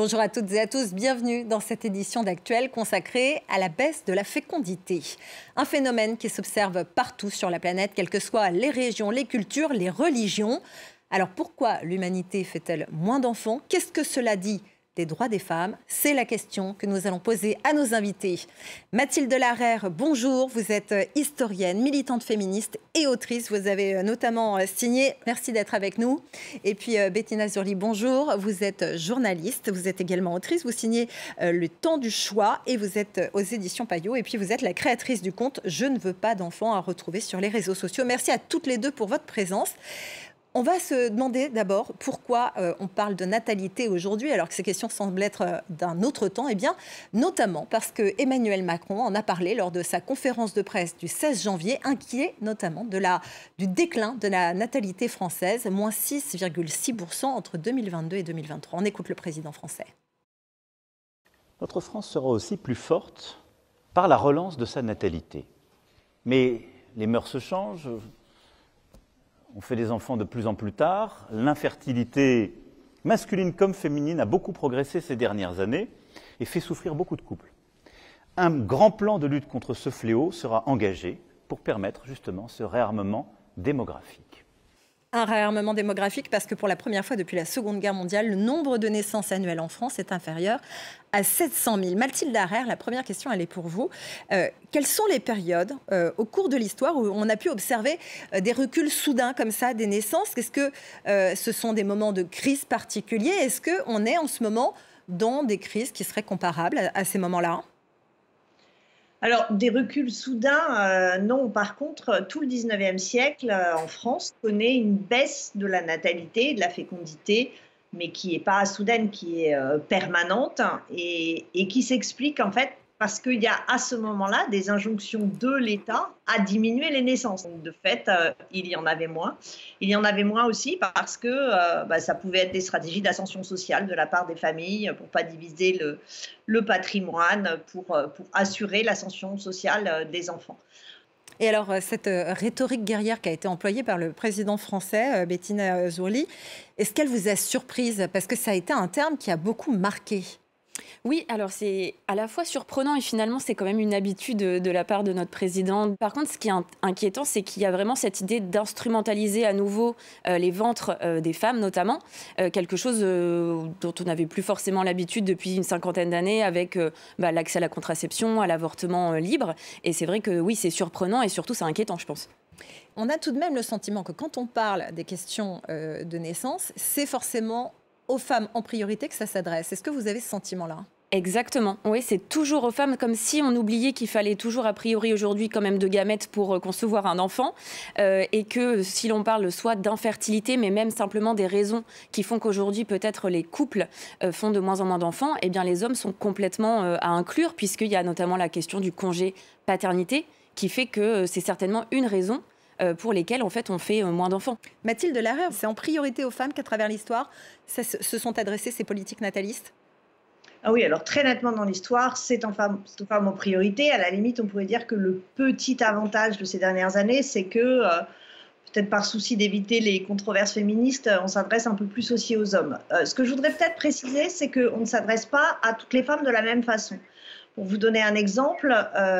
Bonjour à toutes et à tous, bienvenue dans cette édition d'Actuel consacrée à la baisse de la fécondité. Un phénomène qui s'observe partout sur la planète, quelles que soient les régions, les cultures, les religions. Alors pourquoi l'humanité fait-elle moins d'enfants? Qu'est-ce que cela dit des droits des femmes? C'est la question que nous allons poser à nos invités. Mathilde Larère, bonjour. Vous êtes historienne, militante féministe et autrice. Vous avez notamment signé, merci d'être avec nous. Et puis Bettina Zurli, bonjour. Vous êtes journaliste, vous êtes également autrice. Vous signez Le Temps du choix et vous êtes aux éditions Payot. Et puis vous êtes la créatrice du compte Je ne veux pas d'enfants à retrouver sur les réseaux sociaux. Merci à toutes les deux pour votre présence. On va se demander d'abord pourquoi on parle de natalité aujourd'hui, alors que ces questions semblent être d'un autre temps. Eh bien, notamment parce que Emmanuel Macron en a parlé lors de sa conférence de presse du 16 janvier, inquiet notamment du déclin de la natalité française, moins 6,6% entre 2022 et 2023. On écoute le président français. Notre France sera aussi plus forte par la relance de sa natalité. Mais les mœurs se changent. On fait des enfants de plus en plus tard. L'infertilité masculine comme féminine a beaucoup progressé ces dernières années et fait souffrir beaucoup de couples. Un grand plan de lutte contre ce fléau sera engagé pour permettre justement ce réarmement démographique. Un réarmement démographique parce que pour la première fois depuis la Seconde Guerre mondiale, le nombre de naissances annuelles en France est inférieur à 700 000. Mathilde Larère, la première question, elle est pour vous. Quelles sont les périodes au cours de l'histoire où on a pu observer des reculs soudains comme ça des naissances? Est-ce que ce sont des moments de crise particuliers? Est-ce qu'on est en ce moment dans des crises qui seraient comparables à ces moments-là? Alors, des reculs soudains, non. Par contre, tout le 19e siècle, en France, connaît une baisse de la natalité, de la fécondité, mais qui n'est pas soudaine, qui est permanente et qui s'explique en fait parce qu'il y a à ce moment-là des injonctions de l'État à diminuer les naissances. Donc, de fait, il y en avait moins. Il y en avait moins aussi parce que ça pouvait être des stratégies d'ascension sociale de la part des familles pour ne pas diviser le patrimoine, pour assurer l'ascension sociale des enfants. Et alors, cette rhétorique guerrière qui a été employée par le président français, Bettina Zurli, est-ce qu'elle vous a surprise? Parce que ça a été un terme qui a beaucoup marqué. Oui, alors c'est à la fois surprenant et finalement c'est quand même une habitude de la part de notre président. Par contre, ce qui est inquiétant, c'est qu'il y a vraiment cette idée d'instrumentaliser à nouveau les ventres des femmes notamment, quelque chose dont on n'avait plus forcément l'habitude depuis une cinquantaine d'années avec l'accès à la contraception, à l'avortement libre. Et c'est vrai que oui, c'est surprenant et surtout c'est inquiétant, je pense. On a tout de même le sentiment que quand on parle des questions de naissance, c'est forcément aux femmes en priorité que ça s'adresse. Est-ce que vous avez ce sentiment-là? Exactement, oui, c'est toujours aux femmes, comme si on oubliait qu'il fallait toujours a priori aujourd'hui quand même de gamètes pour concevoir un enfant et que si l'on parle soit d'infertilité, mais même simplement des raisons qui font qu'aujourd'hui peut-être les couples font de moins en moins d'enfants, eh bien les hommes sont complètement à inclure puisqu'il y a notamment la question du congé paternité qui fait que c'est certainement une raison pour lesquels, en fait, on fait moins d'enfants. Mathilde Larère, c'est en priorité aux femmes qu'à travers l'histoire se sont adressées ces politiques natalistes? Ah oui, alors très nettement dans l'histoire, c'est aux femmes en priorité. À la limite, on pourrait dire que le petit avantage de ces dernières années, c'est que, peut-être par souci d'éviter les controverses féministes, on s'adresse un peu plus aussi aux hommes. Ce que je voudrais peut-être préciser, c'est qu'on ne s'adresse pas à toutes les femmes de la même façon. Pour vous donner un exemple,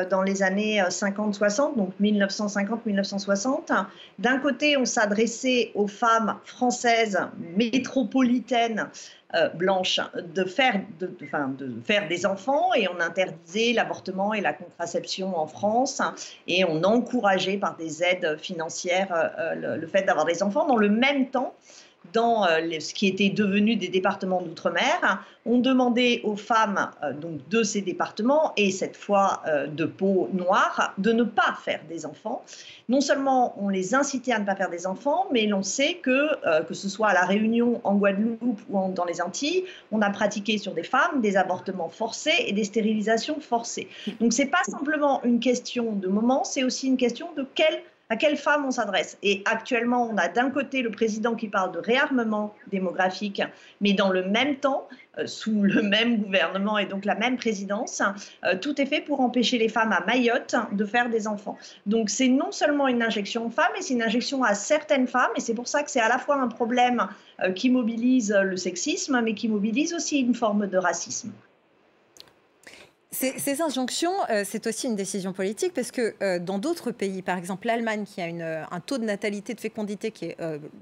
dans les années 50-60, donc 1950-1960, d'un côté, on s'adressait aux femmes françaises métropolitaines blanches de faire des enfants et on interdisait l'avortement et la contraception en France et on encourageait par des aides financières le fait d'avoir des enfants. Dans le même temps, dans ce qui était devenu des départements d'outre-mer, on demandait aux femmes donc de ces départements, et cette fois de peau noire, de ne pas faire des enfants. Non seulement on les incitait à ne pas faire des enfants, mais l'on sait que ce soit à La Réunion, en Guadeloupe ou dans les Antilles, on a pratiqué sur des femmes des avortements forcés et des stérilisations forcées. Donc ce n'est pas simplement une question de moment, c'est aussi une question de À quelle femme on s'adresse? Et actuellement, on a d'un côté le président qui parle de réarmement démographique, mais dans le même temps, sous le même gouvernement et donc la même présidence, tout est fait pour empêcher les femmes à Mayotte de faire des enfants. Donc c'est non seulement une injection aux femmes, mais c'est une injection à certaines femmes, et c'est pour ça que c'est à la fois un problème qui mobilise le sexisme, mais qui mobilise aussi une forme de racisme. Ces injonctions, c'est aussi une décision politique parce que dans d'autres pays, par exemple l'Allemagne, qui a un taux de natalité, de fécondité qui est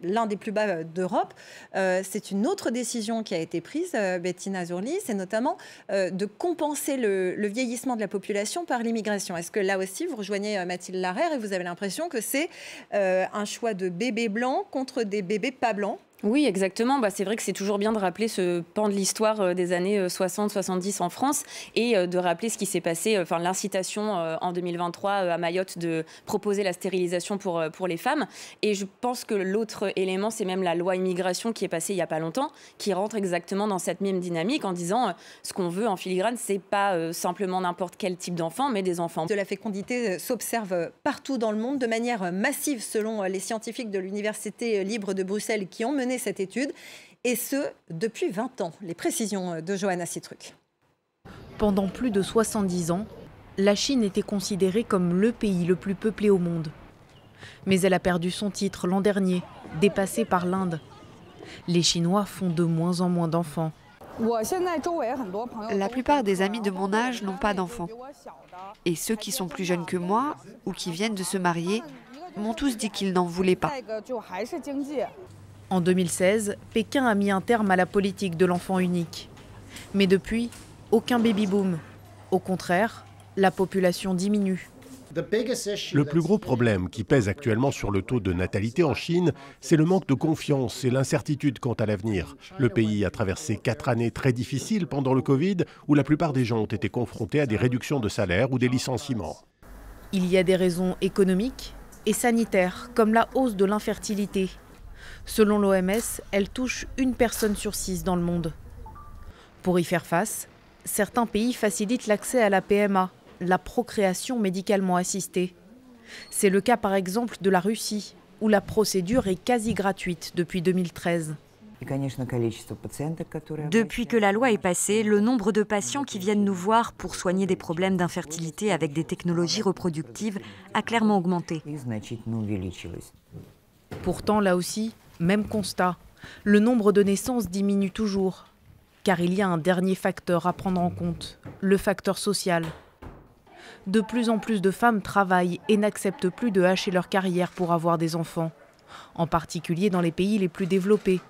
l'un des plus bas d'Europe, c'est une autre décision qui a été prise, Bettina Zurli, c'est notamment de compenser le vieillissement de la population par l'immigration. Est-ce que là aussi, vous rejoignez Mathilde Larère et vous avez l'impression que c'est un choix de bébés blancs contre des bébés pas blancs? Oui, exactement. C'est vrai que c'est toujours bien de rappeler ce pan de l'histoire des années 60-70 en France et de rappeler ce qui s'est passé, l'incitation en 2023 à Mayotte de proposer la stérilisation pour les femmes. Et je pense que l'autre élément, c'est même la loi immigration qui est passée il n'y a pas longtemps, qui rentre exactement dans cette même dynamique en disant ce qu'on veut en filigrane, c'est pas simplement n'importe quel type d'enfant, mais des enfants. De la fécondité s'observe partout dans le monde de manière massive selon les scientifiques de l'Université libre de Bruxelles qui ont mené cette étude, et ce, depuis 20 ans. Les précisions de Johanna Citruc. Pendant plus de 70 ans, la Chine était considérée comme le pays le plus peuplé au monde. Mais elle a perdu son titre l'an dernier, dépassée par l'Inde. Les Chinois font de moins en moins d'enfants. La plupart des amis de mon âge n'ont pas d'enfants. Et ceux qui sont plus jeunes que moi ou qui viennent de se marier m'ont tous dit qu'ils n'en voulaient pas. En 2016, Pékin a mis un terme à la politique de l'enfant unique. Mais depuis, aucun baby-boom. Au contraire, la population diminue. Le plus gros problème qui pèse actuellement sur le taux de natalité en Chine, c'est le manque de confiance et l'incertitude quant à l'avenir. Le pays a traversé 4 années très difficiles pendant le Covid, où la plupart des gens ont été confrontés à des réductions de salaire ou des licenciements. Il y a des raisons économiques et sanitaires, comme la hausse de l'infertilité. Selon l'OMS, elle touche 1 personne sur 6 dans le monde. Pour y faire face, certains pays facilitent l'accès à la PMA, la procréation médicalement assistée. C'est le cas par exemple de la Russie, où la procédure est quasi gratuite depuis 2013. Depuis que la loi est passée, le nombre de patients qui viennent nous voir pour soigner des problèmes d'infertilité avec des technologies reproductives a clairement augmenté. Pourtant, là aussi, même constat, le nombre de naissances diminue toujours. Car il y a un dernier facteur à prendre en compte, le facteur social. De plus en plus de femmes travaillent et n'acceptent plus de hacher leur carrière pour avoir des enfants, en particulier dans les pays les plus développés,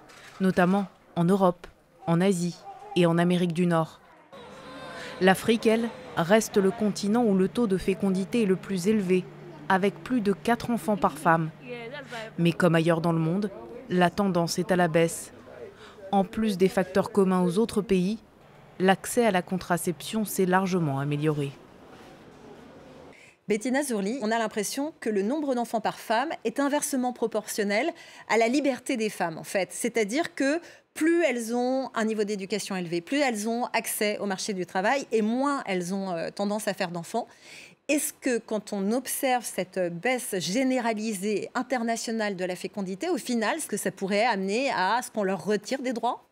notamment en Europe, en Asie et en Amérique du Nord. L'Afrique, elle, reste le continent où le taux de fécondité est le plus élevé, avec plus de 4 enfants par femme. Mais comme ailleurs dans le monde, la tendance est à la baisse. En plus des facteurs communs aux autres pays, l'accès à la contraception s'est largement amélioré. Bettina Zurli, on a l'impression que le nombre d'enfants par femme est inversement proportionnel à la liberté des femmes, en fait. C'est-à-dire que plus elles ont un niveau d'éducation élevé, plus elles ont accès au marché du travail et moins elles ont tendance à faire d'enfants. Est-ce que quand on observe cette baisse généralisée internationale de la fécondité, au final, est-ce que ça pourrait amener à ce qu'on leur retire des droits ?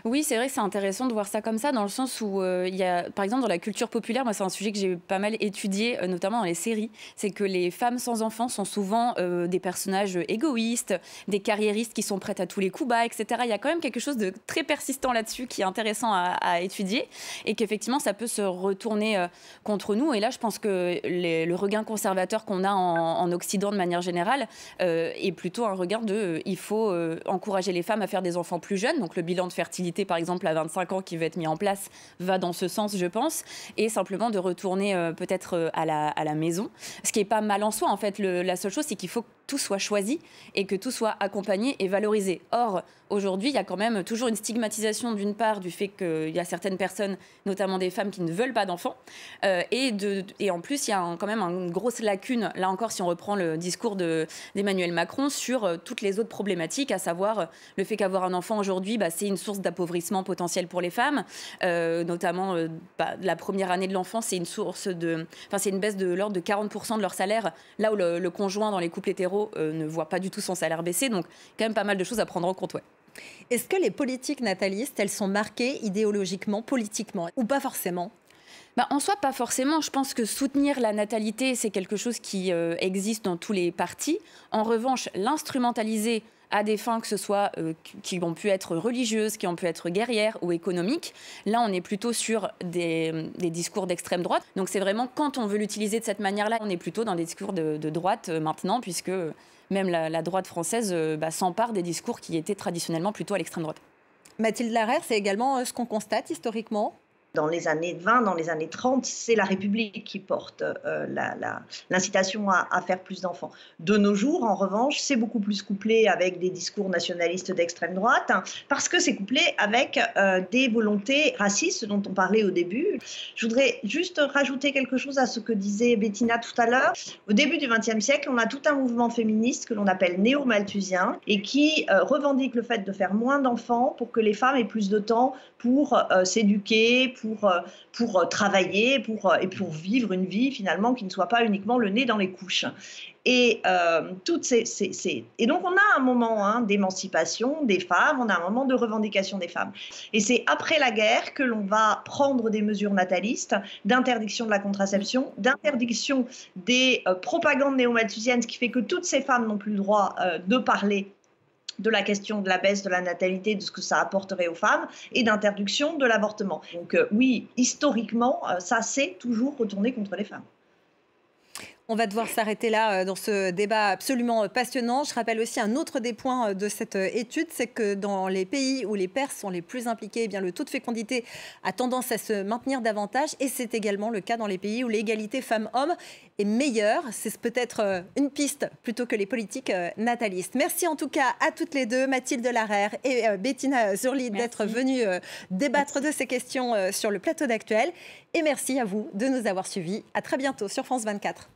Oui, c'est vrai que c'est intéressant de voir ça comme ça, dans le sens où il y a, par exemple, dans la culture populaire, moi c'est un sujet que j'ai pas mal étudié, notamment dans les séries, c'est que les femmes sans enfants sont souvent des personnages égoïstes, des carriéristes qui sont prêtes à tous les coups bas, etc. Il y a quand même quelque chose de très persistant là-dessus qui est intéressant à étudier et qu'effectivement ça peut se retourner contre nous. Et là, je pense que le regain conservateur qu'on a en Occident de manière générale est plutôt un regard de il faut encourager les femmes à faire des enfants plus jeunes, donc le bilan de fertilité, par exemple, à 25 ans qui va être mis en place, va dans ce sens, je pense, et simplement de retourner peut-être à la maison. Ce qui n'est pas mal en soi, en fait. La seule chose, c'est qu'il faut que tout soit choisi et que tout soit accompagné et valorisé. Or, aujourd'hui, il y a quand même toujours une stigmatisation, d'une part, du fait qu'il y a certaines personnes, notamment des femmes, qui ne veulent pas d'enfants. Et en plus, il y a quand même une grosse lacune, là encore, si on reprend le discours d'Emmanuel Macron, sur toutes les autres problématiques, à savoir le fait qu'avoir un enfant aujourd'hui, c'est une source source d'appauvrissement potentiel pour les femmes, notamment la première année de l'enfant, c'est une baisse de l'ordre de 40% de leur salaire, là où le conjoint dans les couples hétéros ne voit pas du tout son salaire baisser. Donc quand même pas mal de choses à prendre en compte. Ouais. Est-ce que les politiques natalistes, elles sont marquées idéologiquement, politiquement, ou pas forcément ? En soi, pas forcément. Je pense que soutenir la natalité, c'est quelque chose qui existe dans tous les partis. En revanche, l'instrumentaliser à des fins que ce soit qui ont pu être religieuses, qui ont pu être guerrières ou économiques, là, on est plutôt sur des discours d'extrême droite. Donc c'est vraiment, quand on veut l'utiliser de cette manière-là, on est plutôt dans des discours de droite maintenant, puisque même la droite française s'empare des discours qui étaient traditionnellement plutôt à l'extrême droite. Mathilde Larère, c'est également ce qu'on constate historiquement ? Dans les années 20, dans les années 30, c'est la République qui porte l'incitation à faire plus d'enfants. De nos jours, en revanche, c'est beaucoup plus couplé avec des discours nationalistes d'extrême droite, parce que c'est couplé avec des volontés racistes dont on parlait au début. Je voudrais juste rajouter quelque chose à ce que disait Bettina tout à l'heure. Au début du XXe siècle, on a tout un mouvement féministe que l'on appelle néo-malthusien et qui revendique le fait de faire moins d'enfants pour que les femmes aient plus de temps pour s'éduquer, pour travailler et pour vivre une vie finalement qui ne soit pas uniquement le nez dans les couches. Et et donc on a un moment d'émancipation des femmes, on a un moment de revendication des femmes. Et c'est après la guerre que l'on va prendre des mesures natalistes, d'interdiction de la contraception, d'interdiction des propagandes néo-malthusiennes, ce qui fait que toutes ces femmes n'ont plus le droit de parler de la question de la baisse de la natalité, de ce que ça apporterait aux femmes, et d'interdiction de l'avortement. Donc oui, historiquement, ça s'est toujours retourné contre les femmes. On va devoir s'arrêter là dans ce débat absolument passionnant. Je rappelle aussi un autre des points de cette étude, c'est que dans les pays où les pères sont les plus impliqués, eh bien, le taux de fécondité a tendance à se maintenir davantage. Et c'est également le cas dans les pays où l'égalité femmes-hommes est meilleure. C'est peut-être une piste plutôt que les politiques natalistes. Merci en tout cas à toutes les deux, Mathilde Larère et Bettina Zurli, d'être venues débattre de ces questions sur le plateau d'Actuel. Et merci à vous de nous avoir suivis. À très bientôt sur France 24.